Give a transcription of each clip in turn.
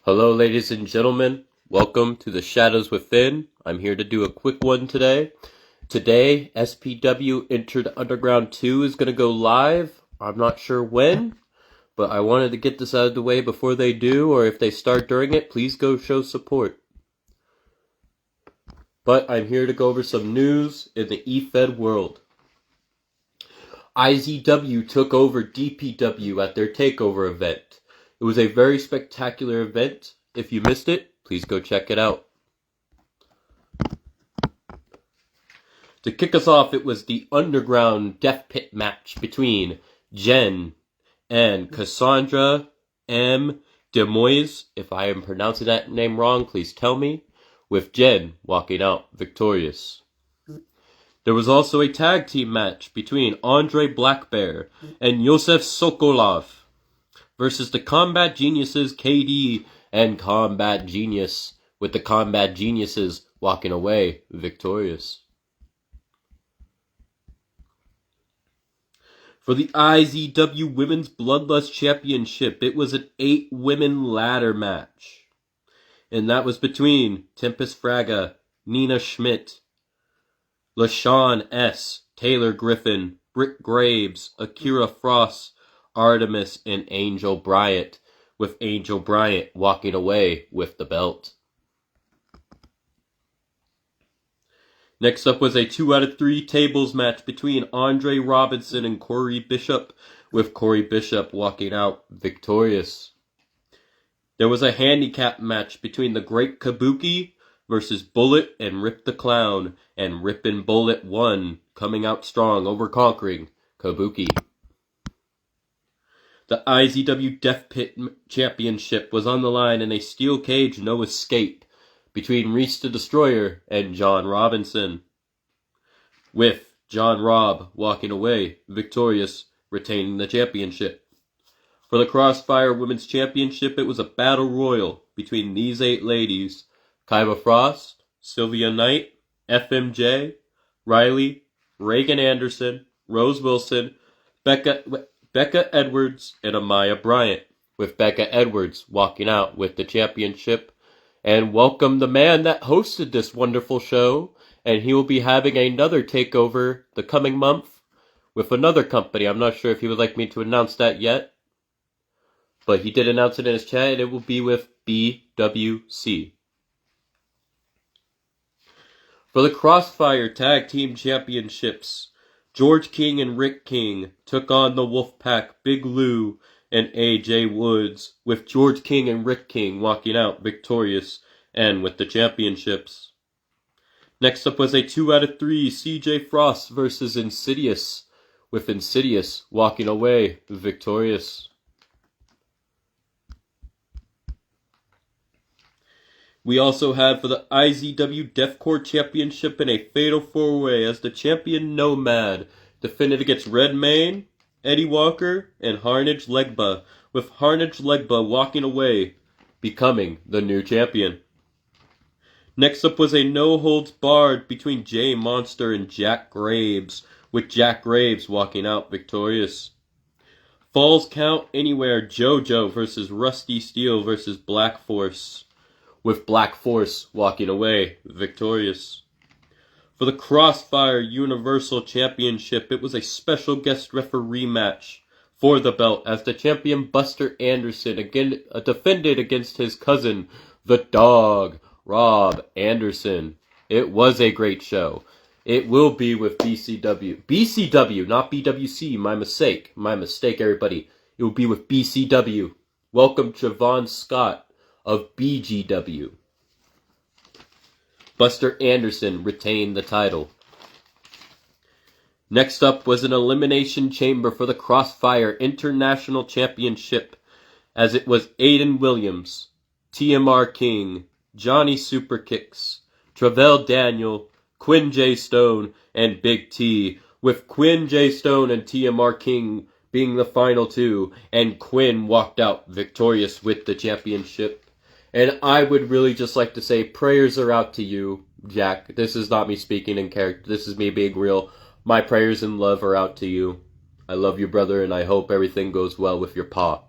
Hello, ladies and gentlemen. Welcome to the Shadows Within. I'm here to do a quick one today. Today, SPW Entered Underground 2 is going to go live. I'm not sure when, but I wanted to get this out of the way before they do, or if they start during it, please go show support. But I'm here to go over some news in the eFed world. IZW took over DPW at their takeover event. It was a very spectacular event. If you missed it, please go check it out. To kick us off, it was the Underground Death Pit match between Jen and Cassandra M. Demoise. If I am pronouncing that name wrong, please tell me. With Jen walking out victorious. There was also a tag team match between Andre Blackbear and Yosef Sokolov versus the Combat Geniuses KD and Combat Genius, with the Combat Geniuses walking away victorious. For the IZW Women's Bloodlust Championship, it was an 8-women ladder match. And that was between Tempest Fraga, Nina Schmidt, LaShawn S., Taylor Griffin, Britt Graves, Akira Frost, Artemis, and Angel Bryant, with Angel Bryant walking away with the belt. Next up was a 2 out of 3 tables match between Andre Robinson and Corey Bishop, with Corey Bishop walking out victorious. There was a handicap match between the Great Kabuki versus Bullet and Rip the Clown, and Rip and Bullet won, coming out strong over conquering Kabuki. The IZW Death Pit Championship was on the line in a steel cage no escape between Reese the Destroyer and John Robinson, with John Robb walking away victorious, retaining the championship. For the Crossfire Women's Championship, it was a battle royal between these 8 ladies: Kyba Frost, Sylvia Knight, FMJ, Riley, Reagan Anderson, Rose Wilson, Becca Edwards, and Amaya Bryant, with Becca Edwards walking out with the championship. And welcome the man that hosted this wonderful show, and he will be having another takeover the coming month with another company. I'm not sure if he would like me to announce that yet, but he did announce it in his chat, and it will be with BWC. For the Crossfire Tag Team Championships, George King and Rick King took on the Wolfpack Big Lou and AJ Woods, with George King and Rick King walking out victorious and with the championships. Next up was a 2 out of 3 CJ Frost versus Insidious, with Insidious walking away victorious. We also had for the IZW Deathcore Championship in a fatal 4-way as the champion Nomad defended against Redmayne, Eddie Walker, and Harnage Legba, with Harnage Legba walking away, becoming the new champion. Next up was a no-holds-barred between Jay Monster and Jack Graves, with Jack Graves walking out victorious. Falls Count Anywhere JoJo versus Rusty Steel versus Black Force, with Black Force walking away victorious. For the Crossfire Universal Championship, it was a special guest referee match for the belt as the champion Buster Anderson again defended against his cousin, the Dog, Rob Anderson. It was a great show. It will be with BCW. BCW, not BWC. My mistake, everybody. It will be with BCW. Welcome Javon Scott of BGW. Buster Anderson retained the title. Next up was an Elimination Chamber for the Crossfire International Championship, as it was Aiden Williams, TMR King, Johnny Superkicks, Travell Daniel, Quinn J. Stone, and Big T, with Quinn J. Stone and TMR King being the final 2, and Quinn walked out victorious with the championship. And I would really just like to say prayers are out to you, Jack. This is not me speaking in character. This is me being real. My prayers and love are out to you. I love you, brother, and I hope everything goes well with your pa.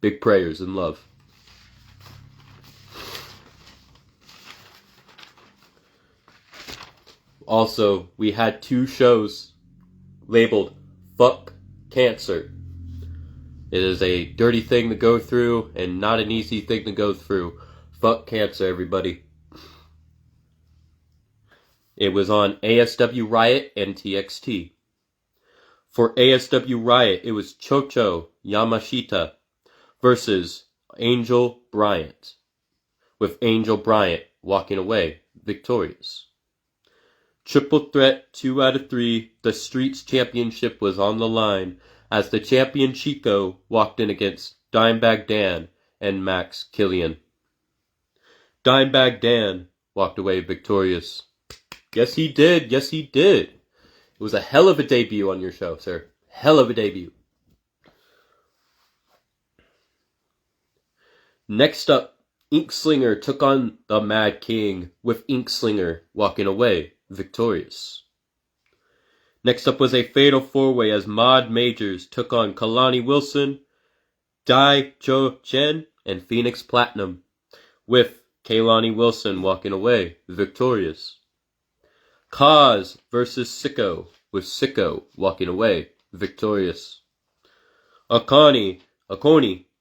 Big prayers and love. Also, we had 2 shows labeled Fuck Cancer. It is a dirty thing to go through and not an easy thing to go through. Fuck cancer, everybody. It was on ASW Riot and TXT. For ASW Riot, it was Chocho Yamashita versus Angel Bryant, with Angel Bryant walking away victorious. Triple threat, 2 out of 3, the Streets Championship was on the line as the champion Chico walked in against Dimebag Dan and Max Killian. Dimebag Dan walked away victorious. Yes, he did. Yes, he did. It was a hell of a debut on your show, sir. Hell of a debut. Next up, Inkslinger took on the Mad King, with Inkslinger walking away victorious. Next up was a fatal 4-way as Mod Majors took on Kalani Wilson, Dai Jo Chen, and Phoenix Platinum, with Kalani Wilson walking away victorious. Kaz versus Sicko, with Sicko walking away victorious. Akani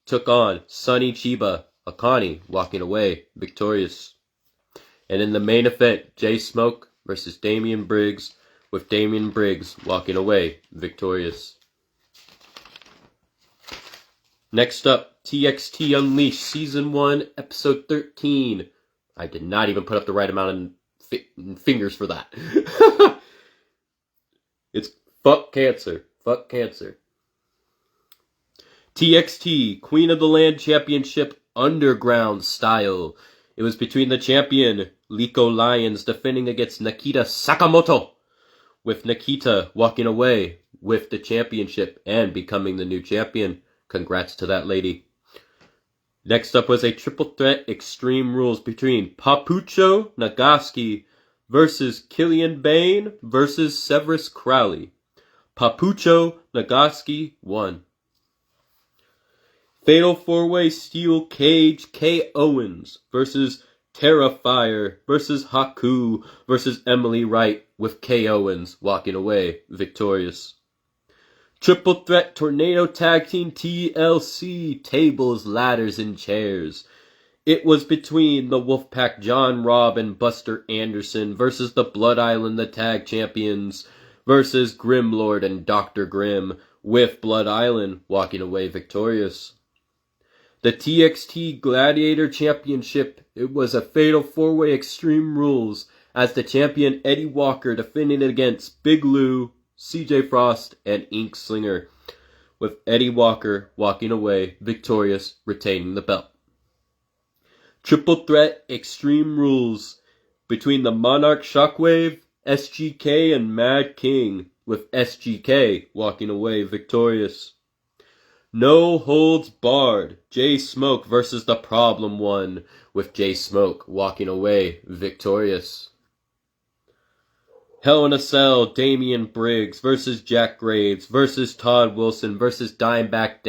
took on Sonny Chiba, Akani walking away victorious. And in the main event, Jay Smoke versus Damian Briggs, with Damian Briggs walking away victorious. Next up, TXT Unleashed Season 1, Episode 13. I did not even put up the right amount of fingers for that. It's Fuck Cancer. Fuck Cancer. TXT Queen of the Land Championship Underground Style. It was between the champion Liko Lions defending against Nikita Sakamoto, with Nikita walking away with the championship and becoming the new champion. Congrats to that lady. Next up was a triple threat Extreme Rules between Papucho Nagaski versus Killian Bain versus Severus Crowley. Papucho Nagaski won. Fatal 4-way Steel Cage Kay Owens versus Terrifier versus Haku versus Emily Wright, with Kay Owens walking away victorious. Triple Threat Tornado Tag Team TLC Tables, Ladders, and Chairs. It was between the Wolfpack John Robb and Buster Anderson versus the Blood Island, the Tag Champions, versus Grimlord and Dr. Grim, with Blood Island walking away victorious. The TXT Gladiator Championship, it was a fatal 4-way Extreme Rules as the champion Eddie Walker defended against Big Lou, CJ Frost, and Inkslinger, with Eddie Walker walking away victorious, retaining the belt. Triple Threat Extreme Rules between the Monarch Shockwave, SGK, and Mad King, with SGK walking away victorious. No Holds Barred, Jay Smoke versus the Problem One, with Jay Smoke walking away victorious. Hell in a Cell, Damian Briggs versus Jack Graves versus Todd Wilson versus Dimebag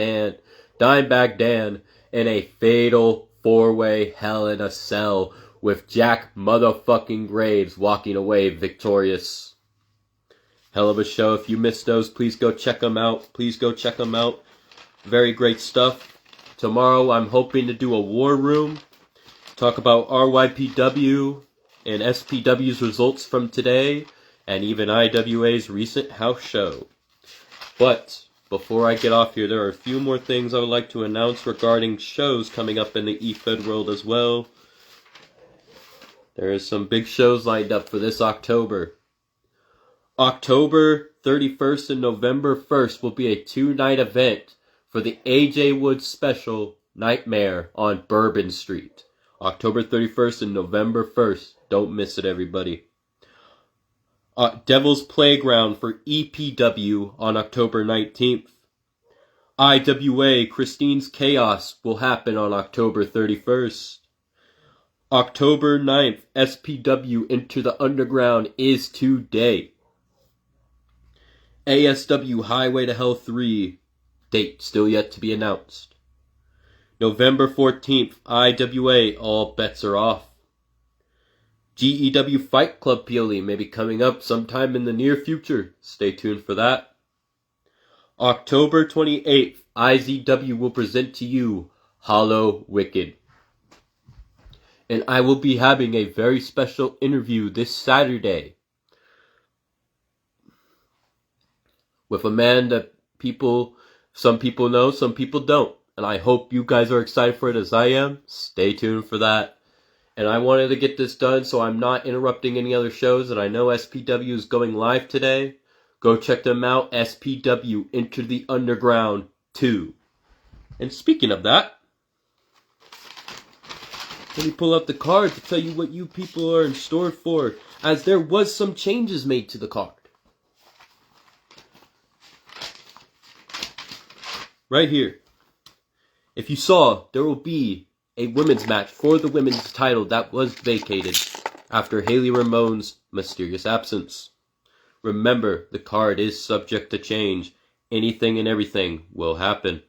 Dan in a fatal 4-way Hell in a Cell, with Jack motherfucking Graves walking away victorious. Hell of a show. If you missed those, please go check them out. Very great stuff. Tomorrow I'm hoping to do a War Room, talk about RYPW and SPW's results from today, and even IWA's recent house show. But before I get off here, there are a few more things I would like to announce regarding shows coming up in the eFed world as well. There is some big shows lined up for this October. October 31st and November 1st will be a 2-night event for the AJ Woods Special Nightmare on Bourbon Street. October 31st and November 1st. Don't miss it, everybody. Devil's Playground for EPW on October 19th. IWA Christine's Chaos will happen on October 31st. October 9th, SPW Into the Underground is today. ASW Highway to Hell 3. Date still yet to be announced. November 14th, IWA All Bets Are Off. GEW Fight Club PLE may be coming up sometime in the near future. Stay tuned for that. October 28th, IZW will present to you Hollow Wicked. And I will be having a very special interview this Saturday with a man that some people know, some people don't. And I hope you guys are excited for it as I am. Stay tuned for that. And I wanted to get this done so I'm not interrupting any other shows. And I know SPW is going live today. Go check them out. SPW Enter the Underground 2. And speaking of that, let me pull up the card to tell you what you people are in store for, as there was some changes made to the card. Right here. If you saw, there will be a women's match for the women's title that was vacated after Haley Ramon's mysterious absence. Remember, the card is subject to change. Anything and everything will happen.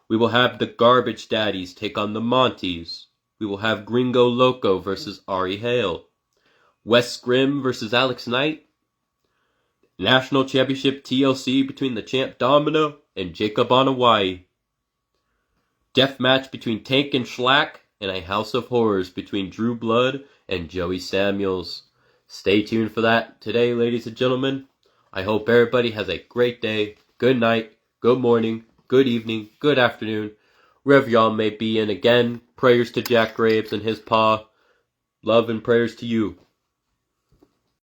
We will have the Garbage Daddies take on the Monties. We will have Gringo Loco versus Ari Hale. Wes Grimm versus Alex Knight. National Championship TLC between the champ Domino and Jacob on Hawaii. Death match between Tank and Schlack, and a House of Horrors between Drew Blood and Joey Samuels. Stay tuned for that today, ladies and gentlemen. I hope everybody has a great day, good night, good morning, good evening, good afternoon, wherever y'all may be. And again, prayers to Jack Graves and his pa. Love and prayers to you.